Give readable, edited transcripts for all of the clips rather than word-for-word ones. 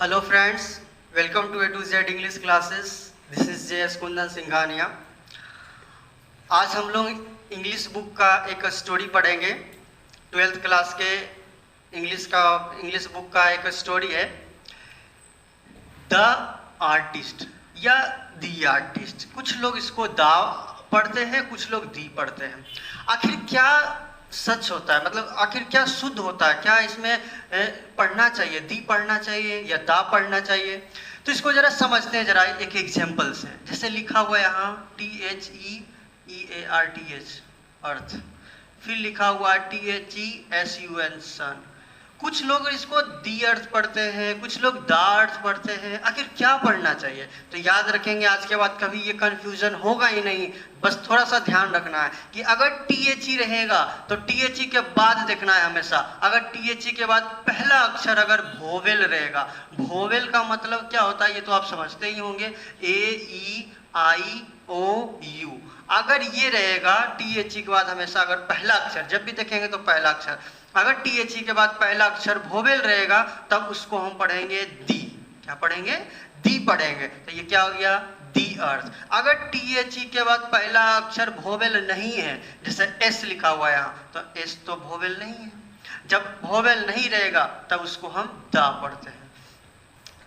Hello friends, welcome to A to Z English classes. This is JS Kundan Singhania. आज हम लोग English book का एक स्टोरी पढ़ेंगे। 12th क्लास के इंग्लिश बुक का एक स्टोरी है, द आर्टिस्ट या दी आर्टिस्ट। कुछ लोग इसको दा पढ़ते हैं, कुछ लोग दी पढ़ते हैं। आखिर क्या सच होता है, मतलब आखिर क्या शुद्ध होता है? क्या इसमें पढ़ना चाहिए, दी पढ़ना चाहिए या दा पढ़ना चाहिए? तो इसको जरा समझते हैं, जरा एक एग्जाम्पल से। जैसे लिखा हुआ है यहाँ THEEARTH अर्थ, फिर लिखा हुआ THESUN सन। कुछ लोग इसको दी अर्थ पढ़ते हैं, कुछ लोग दा अर्थ पढ़ते हैं। आखिर क्या पढ़ना चाहिए? तो याद रखेंगे, आज के बाद कभी ये कंफ्यूजन होगा ही नहीं। बस थोड़ा सा ध्यान रखना है कि अगर THE रहेगा तो THE के बाद देखना है हमेशा। अगर THE के बाद पहला अक्षर अगर वोवेल रहेगा, वोवेल का मतलब क्या होता है ये तो आप समझते ही होंगे, AEIOU। अगर ये रहेगा THE के बाद हमेशा, अगर पहला अक्षर जब भी देखेंगे तो पहला अक्षर, अगर THE के बाद पहला अक्षर वोवेल रहेगा तब उसको हम पढ़ेंगे दी। क्या पढ़ेंगे? दी पढ़ेंगे। तो ये क्या हो गया? दी अर्थ। अगर THE के बाद पहला अक्षर वोवेल नहीं है, जैसे S लिखा हुआ है यहाँ, तो S तो वोवेल नहीं है। जब वोवेल नहीं रहेगा तब उसको हम दा पढ़ते हैं।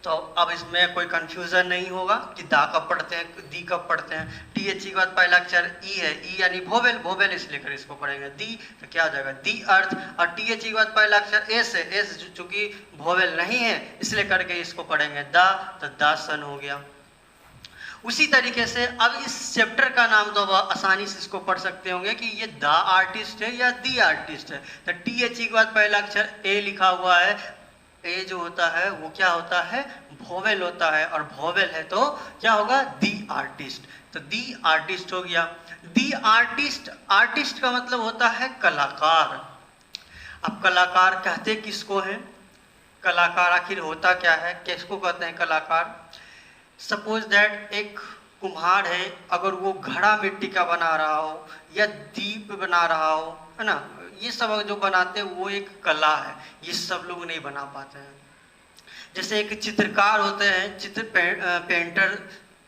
तो अब इसमें कोई कंफ्यूजन नहीं होगा कि दा कब पढ़ते हैं, दी कब पढ़ते हैं। THE के बाद पहला अक्षर ई है, ई यानी वोवेल, वोवेल इसलिए कर इसको पढ़ेंगे दी। तो क्या हो जाएगा? दी अर्थ। और THE के बाद पहला अक्षर एस है, एस चूंकि वोवेल नहीं है इसलिए करके इसको पढ़ेंगे दा, तो दासन हो गया। उसी तरीके से अब इस चैप्टर का नाम तो अब आसानी से इसको पढ़ सकते होंगे कि ये द आर्टिस्ट है या दी आर्टिस्ट है। तो THE के बाद पहला अक्षर ए लिखा हुआ है, ए जो होता है वो क्या होता है? वोवेल होता है, और वोवेल है तो क्या होगा? दी आर्टिस्ट। तो दी आर्टिस्ट हो गया। दी आर्टिस्ट, आर्टिस्ट का मतलब होता है कलाकार। अब कलाकार कहते किसको है? कलाकार आखिर होता क्या है, किसको कहते हैं कलाकार? सपोज दैट एक कुम्हार है, अगर वो घड़ा मिट्टी का बना रहा हो या दीप बना रहा हो, है ना, ये सब जो बनाते हैं वो एक कला है। ये सब लोग नहीं बना पाते हैं। जैसे एक चित्रकार होते हैं, पेंटर,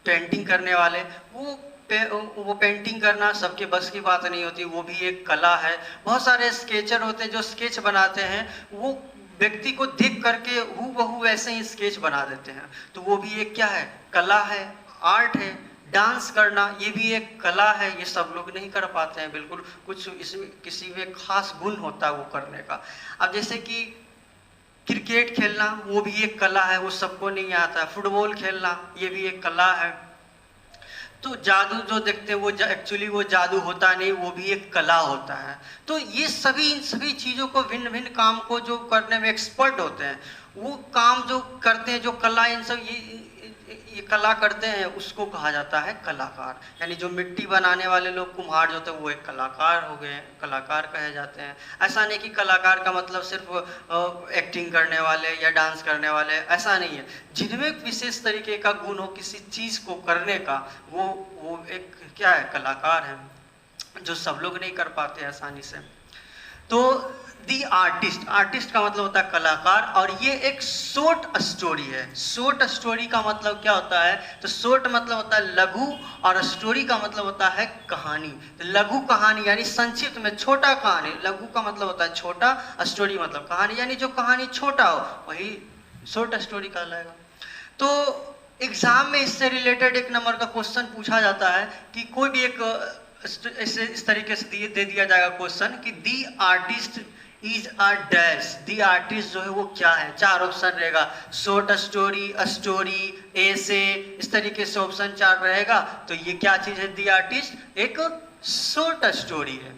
पेंटिंग करने वाले, वो पेंटिंग करना सबके बस की बात नहीं होती, वो भी एक कला है। बहुत सारे स्केचर होते हैं जो स्केच बनाते हैं, वो व्यक्ति को देख करके हूबहू वैसे ही स्केच बना देते हैं। तो वो भी एक क्या है? कला है, आर्ट है। डांस करना ये भी एक कला है। ये सब लोग नहीं कर पाते हैं बिल्कुल, कुछ इसमें किसी में खास गुण होता है वो करने का। अब जैसे कि क्रिकेट खेलना वो भी एक कला है, वो सबको नहीं आता है। फुटबॉल खेलना ये भी एक कला है। तो जादू जो देखते हैं वो एक्चुअली वो जादू होता नहीं, वो भी एक कला होता है। तो ये सभी, इन सभी चीज़ों को, भिन्न भिन्न काम को जो करने में एक्सपर्ट होते हैं, वो काम जो करते हैं, जो कला, इन सब ये कला करते हैं, उसको कहा जाता है कलाकार। यानी जो मिट्टी बनाने वाले लोग, कुम्हार जो होते हैं, वो एक कलाकार हो गए, कलाकार कहे जाते हैं। ऐसा नहीं कि कलाकार का मतलब सिर्फ एक्टिंग करने वाले या डांस करने वाले, ऐसा नहीं है। जिनमें विशेष तरीके का गुण हो किसी चीज़ को करने का, वो एक क्या है? कलाकार है, जो सब लोग नहीं कर पाते आसानी से। तो दी आर्टिस्ट, आर्टिस्ट का मतलब होता है कलाकार। और ये एक शॉर्ट स्टोरी है। शॉर्ट स्टोरी का मतलब क्या होता है? तो शॉर्ट मतलब होता है लघु, और स्टोरी का मतलब होता है कहानी। तो लघु कहानी यानी संक्षिप्त में छोटा कहानी। लघु का मतलब होता है छोटा, स्टोरी मतलब कहानी, यानी जो कहानी छोटा हो वही शॉर्ट स्टोरी कहलाएगा। तो एग्जाम में इससे रिलेटेड एक नंबर का क्वेश्चन पूछा जाता है कि कोई भी एक इस तरीके से दे दिया जाएगा क्वेश्चन कि the artist is a dash. The artist जो है वो क्या है? 4 ऑप्शन रहेगा, शॉर्ट स्टोरी, स्टोरी, ऐसे, इस तरीके से ऑप्शन 4 रहेगा। तो ये क्या चीज है? दी आर्टिस्ट एक शॉर्ट स्टोरी है।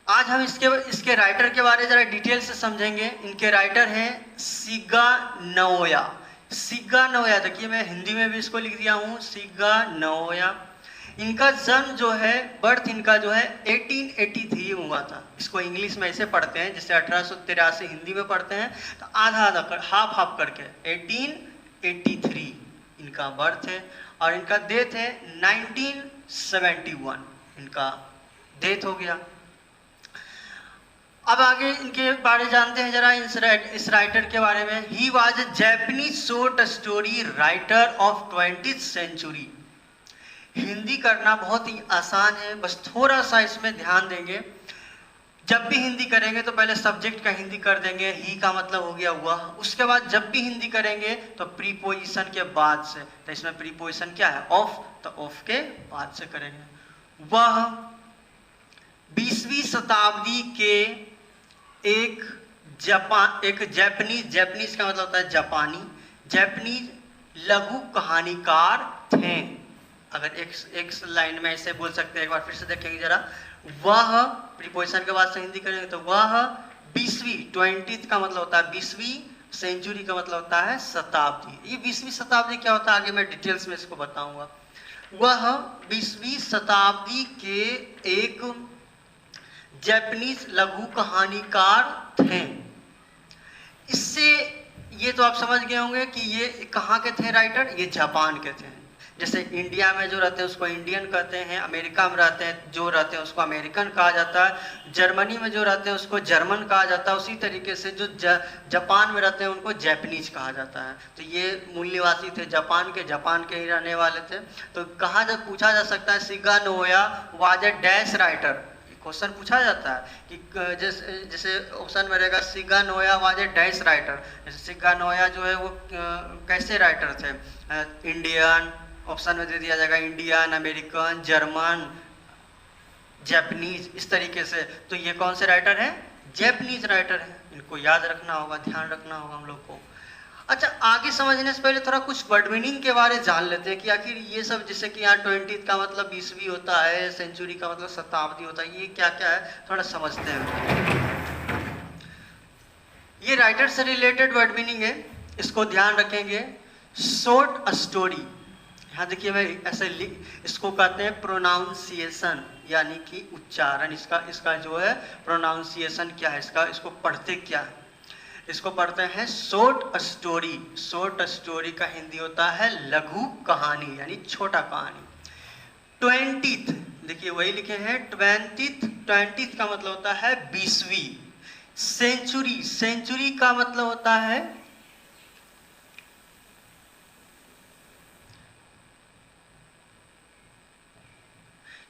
आज हम इसके राइटर के बारे में जरा डिटेल से समझेंगे। इनके राइटर हैं सिगा नोया। सिगा नोया, देखिए मैं हिंदी में भी इसको लिख दिया हूँ, सिगा नोया। इनका जन्म जो है, बर्थ इनका जो है 1883 हुआ था। इसको इंग्लिश में ऐसे पढ़ते हैं जैसे 1883 हिंदी में पढ़ते हैं, तो आधा आधा कर, हाफ हाफ करके 1883 इनका बर्थ है। और इनका डेथ है 1971, इनका डेथ हो गया। अब आगे इनके बारे जानते हैं जरा, इस राइटर के बारे में। He was a Japanese short story writer of 20th century. Hindi करना बहुत ही आसान है, बस थोड़ा सा इसमें ध्यान देंगे। जब भी हिंदी करेंगे तो पहले सब्जेक्ट का हिंदी कर देंगे, ही का मतलब हो गया वह। उसके बाद जब भी हिंदी करेंगे तो प्रीपोजिशन के बाद से, तो इसमें प्रीपोजिशन क्या है, ऑफ, तो ऑफ के बाद से करेंगे। वह 20वीं शताब्दी के एक जैपनीज का मतलब होता है जापानी, जैपनीज लघु कहानीकार थे। अगर एक लाइन में ऐसे बोल सकते हैं, एक बार फिर से देखेंगे जरा। वह प्रीपोजिशन के बाद से हिंदी करेंगे तो वह 20वीं, 20th का मतलब होता है 20वीं, सेंचुरी का मतलब होता है शताब्दी। ये 20वीं शताब्दी क्या होता है आगे मैं डिटेल्स में इसको बताऊंगा। वह 20वीं शताब्दी के एक जैपनीज लघु कहानीकार थे। इससे ये तो आप समझ गए होंगे कि ये कहाँ के थे राइटर, ये जापान के थे। जैसे इंडिया में जो रहते हैं उसको इंडियन कहते हैं, अमेरिका में रहते हैं जो रहते हैं उसको अमेरिकन कहा जाता है, जर्मनी में जो रहते हैं उसको जर्मन कहा जाता है, उसी तरीके से जो जापान में रहते हैं उनको जैपनीज कहा जाता है। तो ये मूल निवासी थे जापान के ही रहने वाले थे। तो कहा जब पूछा जा सकता है Shiga Naoya was a dash writer, question पूछा जाता है कि जैसे ऑप्शन में रहेगा Shiga Naoya was a dash writer, जैसे सिगा नोया जो है वो कैसे राइटर थे, इंडियन, ऑप्शन में दे दिया जाएगा इंडियन, अमेरिकन, जर्मन, जापानीज, इस तरीके से। तो ये कौन से राइटर हैं, जापानीज राइटर हैं। इनको याद रखना होगा, ध्यान रखना होगा हम लोग को। अच्छा, आगे समझने से पहले थोड़ा कुछ वर्ड मीनिंग के बारे में जान लेते हैं कि आखिर ये सब, जैसे कि यहाँ 20th का मतलब 20वीं होता है, सेंचुरी का मतलब शताब्दी होता है, ये क्या क्या है थोड़ा समझते हैं। ये राइटर से रिलेटेड वर्ड मीनिंग है, इसको ध्यान रखेंगे। शॉर्ट स्टोरी, यहाँ देखिए मैं ऐसे इसको कहते हैं प्रोनाउंसिएशन, यानी कि उच्चारण। इसका जो है प्रोनाउंसिएशन क्या है, इसको पढ़ते क्या है, इसको पढ़ते हैं शॉर्ट स्टोरी। शॉर्ट स्टोरी का हिंदी होता है लघु कहानी, यानी छोटा कहानी। 20th, देखिए वही लिखे हैं 20th का मतलब होता है 20वीं। सेंचुरी का मतलब होता है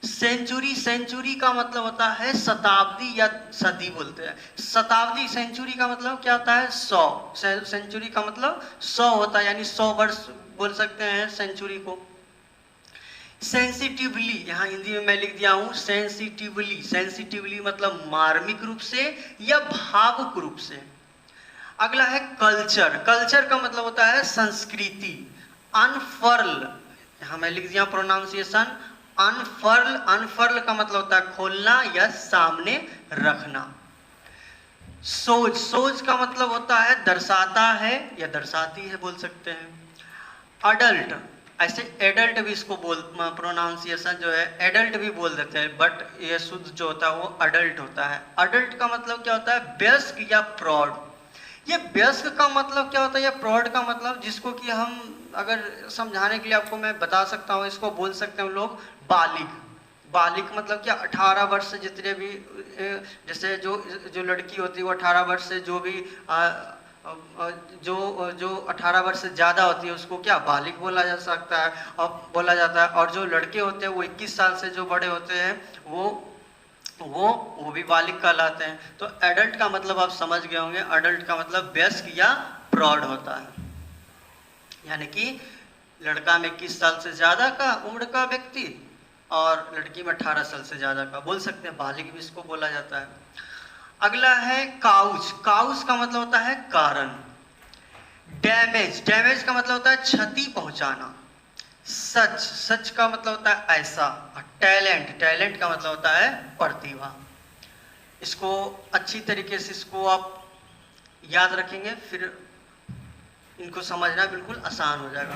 सेंचुरी का मतलब होता है शताब्दी या सदी बोलते हैं। शताब्दी, सेंचुरी का मतलब क्या होता है 100। सेंचुरी का मतलब 100 होता है, यानी 100 वर्ष बोल सकते हैं सेंचुरी को। सेंसिटिवली, यहाँ हिंदी में मैं लिख दिया हूँ सेंसिटिवली मतलब मार्मिक रूप से या भावुक रूप से। अगला है कल्चर का मतलब होता है संस्कृति। अनफर्ल, यहाँ मैं लिख दिया प्रोनाउंसिएशन अनफर्ल का मतलब होता है खोलना या सामने रखना। सोच का मतलब होता है दर्शाता है या दर्शाती है बोल सकते हैं। अडल्ट, ऐसे एडल्ट भी इसको प्रोनाउंसिएशन जो है एडल्ट भी बोल देते हैं, बट ये शुद्ध जो होता है वो अडल्ट होता है। अडल्ट का मतलब क्या होता है वयस्क या प्रौढ़। ये वयस्क का मतलब क्या होता है या प्रौढ़ का मतलब, जिसको कि हम अगर समझाने के लिए आपको मैं बता सकता हूँ, इसको बोल सकते हैं हम लोग बालिग मतलब क्या 18 वर्ष से जितने भी, जैसे जो लड़की होती है वो 18 वर्ष से जो भी जो 18 वर्ष से ज़्यादा होती है उसको क्या बालिग बोला जा सकता है और बोला जाता है। और जो लड़के होते हैं वो 21 साल से जो बड़े होते हैं वो भी बालिग कहलाते हैं। तो एडल्ट का मतलब आप समझ गए होंगे, एडल्ट का मतलब वयस्क या प्रौढ़ होता है, यानी कि लड़का में 21 साल से ज़्यादा का उम्र का व्यक्ति और लड़की में 18 साल से ज़्यादा का बोल सकते हैं, बालिग भी इसको बोला जाता है। अगला है काउच का मतलब होता है कारण। डैमेज का मतलब होता है क्षति पहुंचाना। सच का मतलब होता है ऐसा। और टैलेंट का मतलब होता है प्रतिभा। इसको अच्छी तरीके से इसको आप याद रखेंगे, फिर इनको समझना बिल्कुल आसान हो जाएगा।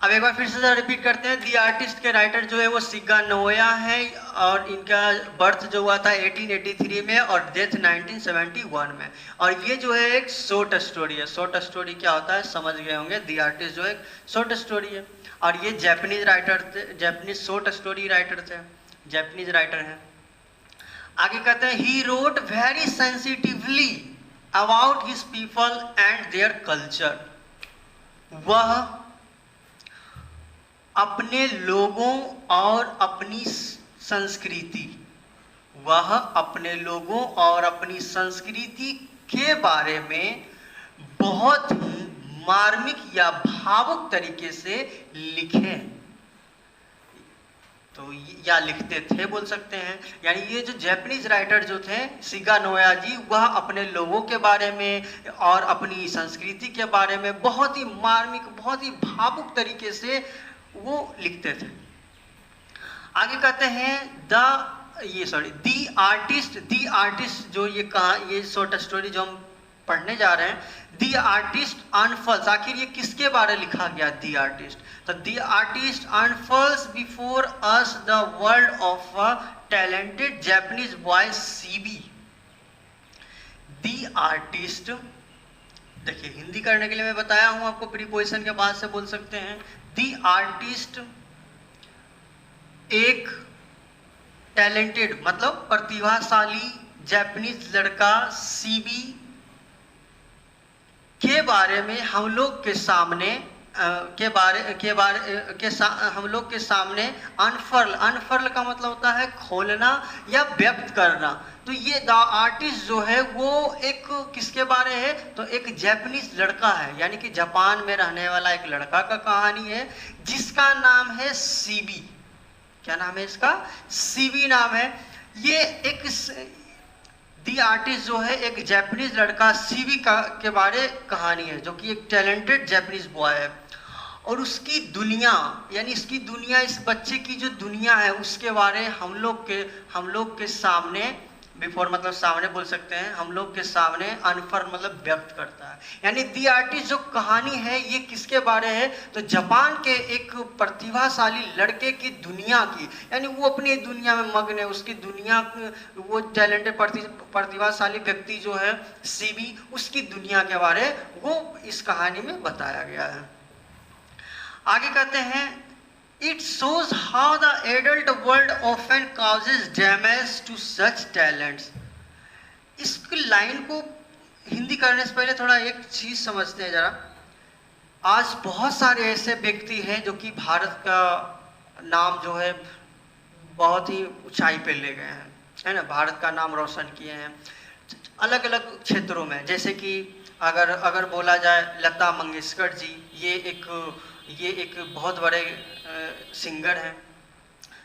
अब एक बार फिर से रिपीट करते हैं। दी आर्टिस्ट के राइटर जो है वो सिगा नोया है और इनका बर्थ जो हुआ था 1883 में और डेथ 1971 में। और ये जो है एक शॉर्ट स्टोरी है। शॉर्ट स्टोरी क्या होता है समझ गए होंगे। दी आर्टिस्ट जो एक शॉर्ट स्टोरी है और ये जापानीज राइटर थे, जापानीज शॉर्ट स्टोरी राइटर थे, जापानीज राइटर हैं। आगे कहते हैं he wrote very sensitively about his people and their culture. वह अपने लोगों और अपनी संस्कृति, वह अपने लोगों और अपनी संस्कृति के बारे में बहुत ही मार्मिक या भावुक तरीके से लिखे, तो या लिखते थे बोल सकते हैं। यानी ये जो जापानीज राइटर जो थे शिगा नोया जी, वह अपने लोगों के बारे में और अपनी संस्कृति के बारे में बहुत ही मार्मिक, बहुत ही भावुक तरीके से वो लिखते थे। आगे कहते हैं दी आर्टिस्ट जो ये शॉर्ट स्टोरी जो हम पढ़ने जा रहे हैं, दी आर्टिस्ट अनफॉल्स, आखिर ये किसके बारे लिखा गया दी आर्टिस्ट? तो the artist unfolds before us the world of a talented Japanese boy सीबी। दी आर्टिस्ट, देखिए हिंदी करने के लिए मैं बताया हूं आपको, प्रीपोजिशन के बाद से बोल सकते हैं। दी आर्टिस्ट एक टैलेंटेड मतलब प्रतिभाशाली जापानीज लड़का सीबी के बारे में हम लोग के सामने हम लोग के सामने अनफर्ल का मतलब होता है खोलना या व्यक्त करना। तो ये द आर्टिस्ट जो है वो एक किसके बारे है? तो एक जापानीज लड़का है, यानी कि जापान में रहने वाला एक लड़का का कहानी है जिसका नाम है सीबी। क्या नाम है इसका? सीबी नाम है। ये एक दी आर्टिस्ट जो है एक जापानीज लड़का सीबी के बारे कहानी है, जो कि एक टैलेंटेड जापानीज बॉय है। और उसकी दुनिया, यानी इसकी दुनिया, इस बच्चे की जो दुनिया है उसके बारे हम लोग के सामने, बिफोर मतलब सामने बोल सकते हैं, हम लोग के सामने अनफर मतलब व्यक्त करता है। यानी दी आर्टिस्ट जो कहानी है ये किसके बारे है? तो जापान के एक प्रतिभाशाली लड़के की दुनिया की, यानी वो अपनी दुनिया में मग्न है, उसकी दुनिया, वो टैलेंटेड प्रतिभाशाली व्यक्ति जो है सीबी, उसकी दुनिया के बारे वो इस कहानी में बताया गया है। आगे कहते हैं It shows how the adult world often causes damage to such talents। इसकी लाइन को हिंदी करने से पहले थोड़ा एक चीज समझते हैं जरा। आज बहुत सारे ऐसे व्यक्ति हैं जो कि भारत का नाम जो है बहुत ही ऊंचाई पे ले गए हैं, है ना, भारत का नाम रोशन किए हैं अलग अलग क्षेत्रों में। जैसे कि अगर बोला जाए लता मंगेशकर जी, ये एक बहुत बड़े सिंगर हैं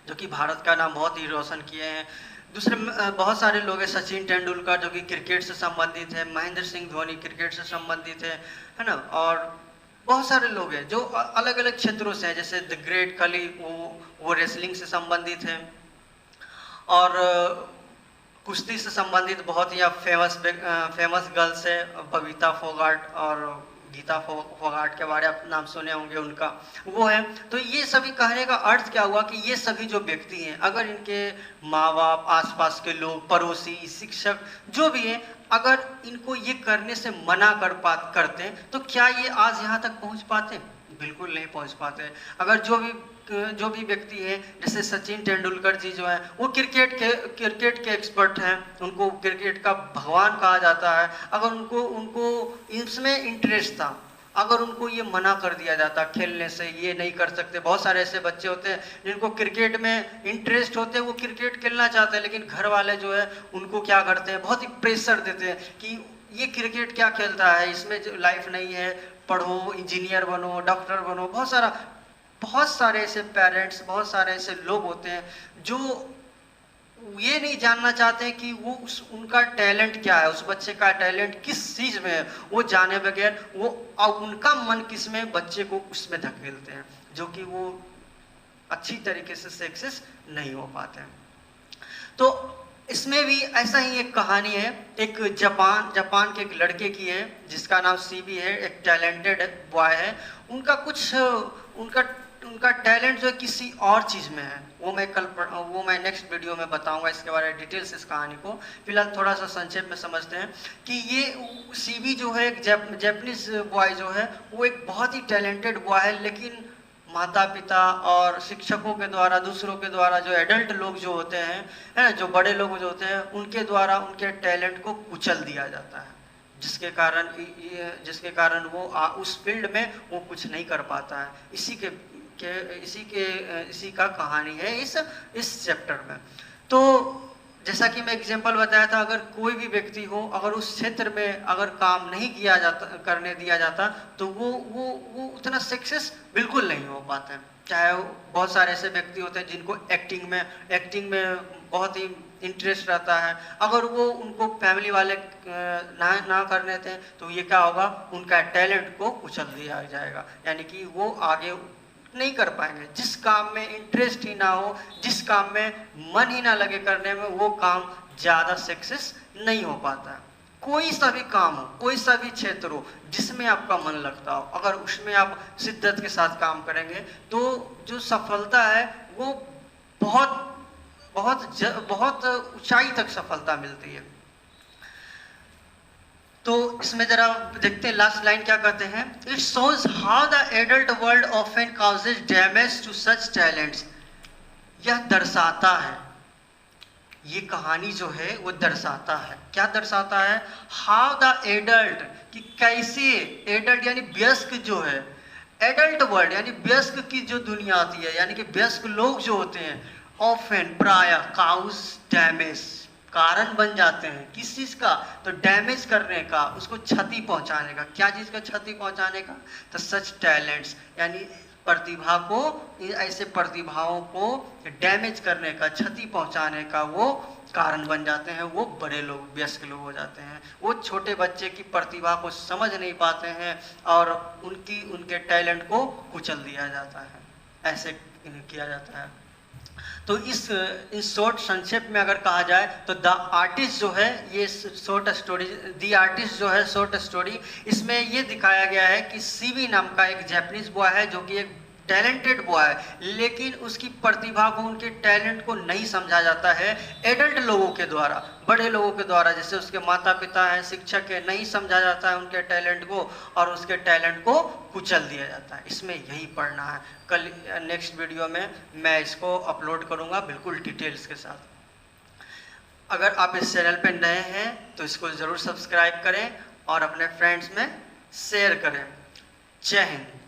जो कि भारत का नाम बहुत ही रोशन किए हैं। दूसरे बहुत सारे लोग हैं, सचिन तेंदुलकर जो कि क्रिकेट से संबंधित है, महेंद्र सिंह धोनी क्रिकेट से संबंधित है ना, और बहुत सारे लोग हैं जो अलग अलग क्षेत्रों से हैं। जैसे द ग्रेट खली, वो रेसलिंग से संबंधित है, और कुश्ती से संबंधित बहुत ही फेमस गर्ल्स है, बबीता फोगाट और गीता फोगाट के बारे में आप नाम सुने होंगे उनका, वो है। तो ये सभी कहने का अर्थ क्या हुआ कि ये सभी जो व्यक्ति हैं, अगर इनके माँ बाप, आसपास के लोग, पड़ोसी, शिक्षक जो भी हैं, अगर इनको ये करने से मना करते हैं तो क्या ये आज यहाँ तक पहुँच पाते? बिल्कुल नहीं पहुँच पाते। अगर जो भी व्यक्ति है, जैसे सचिन तेंदुलकर जी जो हैं, वो क्रिकेट के एक्सपर्ट हैं, उनको क्रिकेट का भगवान कहा जाता है। अगर उनको इसमें इंटरेस्ट था, अगर उनको ये मना कर दिया जाता खेलने से, ये नहीं कर सकते। बहुत सारे ऐसे बच्चे होते हैं जिनको क्रिकेट में इंटरेस्ट होते हैं, वो क्रिकेट खेलना चाहते हैं, लेकिन घर वाले जो है उनको क्या करते हैं, बहुत ही प्रेशर देते हैं कि ये क्रिकेट क्या खेलता है, इसमें जो लाइफ नहीं है, पढ़ो, इंजीनियर बनो, डॉक्टर बनो। बहुत सारे ऐसे पेरेंट्स, बहुत सारे ऐसे लोग होते हैं जो ये नहीं जानना चाहते हैं कि उनका टैलेंट क्या है, उस बच्चे का टैलेंट किस चीज़ में है, वो जाने बगैर वो उनका मन किस में, बच्चे को उसमें धकेलते हैं, जो कि वो अच्छी तरीके से सक्सेस नहीं हो पाते हैं। तो इसमें भी ऐसा ही एक कहानी है, एक जापान के एक लड़के की है जिसका नाम सीबी है, एक टैलेंटेड बॉय है। उनका टैलेंट जो है किसी और चीज़ में है, वो मैं नेक्स्ट वीडियो में बताऊंगा इसके बारे में डिटेल्स इस कहानी को। फिलहाल थोड़ा सा संक्षेप में समझते हैं कि ये सीबी जो है एक जापानीज बॉय जो है, वो एक बहुत ही टैलेंटेड बॉय है, लेकिन माता पिता और शिक्षकों के द्वारा, दूसरों के द्वारा, जो एडल्ट लोग जो होते हैं, है ना, जो बड़े लोग जो होते हैं, उनके द्वारा उनके टैलेंट को कुचल दिया जाता है, जिसके कारण वो उस फील्ड में वो कुछ नहीं कर पाता है। इसी का कहानी है इस चैप्टर में। तो जैसा कि मैं एग्जांपल बताया था, अगर कोई भी व्यक्ति हो, अगर उस क्षेत्र में अगर काम नहीं करने दिया जाता, तो वो उतना सक्सेस बिल्कुल नहीं हो पाते हैं। चाहे बहुत सारे ऐसे व्यक्ति होते हैं जिनको एक्टिंग में बहुत ही इंटरेस्ट रहता है, अगर वो उनको फैमिली वाले ना करने दें, तो ये क्या होगा, उनका टैलेंट को कुचल दिया जाएगा, यानी कि वो आगे नहीं कर पाएंगे। जिस काम में इंटरेस्ट ही ना हो, जिस काम में मन ही ना लगे करने में, वो काम ज़्यादा सक्सेस नहीं हो पाता है। कोई सा भी काम हो, कोई सा भी क्षेत्र हो, जिसमें आपका मन लगता हो, अगर उसमें आप शिद्दत के साथ काम करेंगे, तो जो सफलता है वो बहुत बहुत बहुत ऊंचाई तक सफलता मिलती है। तो इसमें जरा देखते हैं लास्ट लाइन क्या कहते हैं। It shows how the adult world often causes damage to such talents. यह दर्शाता है, ये कहानी जो है वो दर्शाता है, क्या दर्शाता है, हाउ द एडल्ट, कि कैसे एडल्ट यानी वयस्क जो है, एडल्ट वर्ल्ड यानी वयस्क की जो दुनिया आती है, यानी कि वयस्क लोग जो होते हैं, ऑफन प्राय काउज डैमेज, कारण बन जाते हैं किस चीज का, तो डैमेज करने का, उसको क्षति पहुंचाने का। क्या चीज का क्षति पहुंचाने का, तो सच टैलेंट्स यानी प्रतिभा को, ऐसे प्रतिभाओं को डैमेज करने का, क्षति पहुंचाने का वो कारण बन जाते हैं। वो बड़े लोग, वयस्क लोग हो जाते हैं। वो छोटे बच्चे की प्रतिभा को समझ नहीं पाते हैं और उनके टैलेंट को कुचल दिया जाता है, ऐसे किया जाता है। तो इस शॉर्ट संक्षेप में अगर कहा जाए तो द आर्टिस्ट जो है, ये शॉर्ट स्टोरी, द आर्टिस्ट जो है शॉर्ट स्टोरी, इसमें ये दिखाया गया है कि सीवी नाम का एक जापानीज बॉय है, जो कि एक टैलेंटेड बॉय है, लेकिन उसकी प्रतिभा को, उनके टैलेंट को नहीं समझा जाता है एडल्ट लोगों के द्वारा, बड़े लोगों के द्वारा, जैसे उसके माता पिता हैं, शिक्षक है, नहीं समझा जाता है उनके टैलेंट को और उसके टैलेंट को कुचल दिया जाता है। इसमें यही पढ़ना है। कल नेक्स्ट वीडियो में मैं इसको अपलोड करूँगा बिल्कुल डिटेल्स के साथ। अगर आप इस चैनल पर नए हैं तो इसको ज़रूर सब्सक्राइब करें और अपने फ्रेंड्स में शेयर करें। जय हिंद।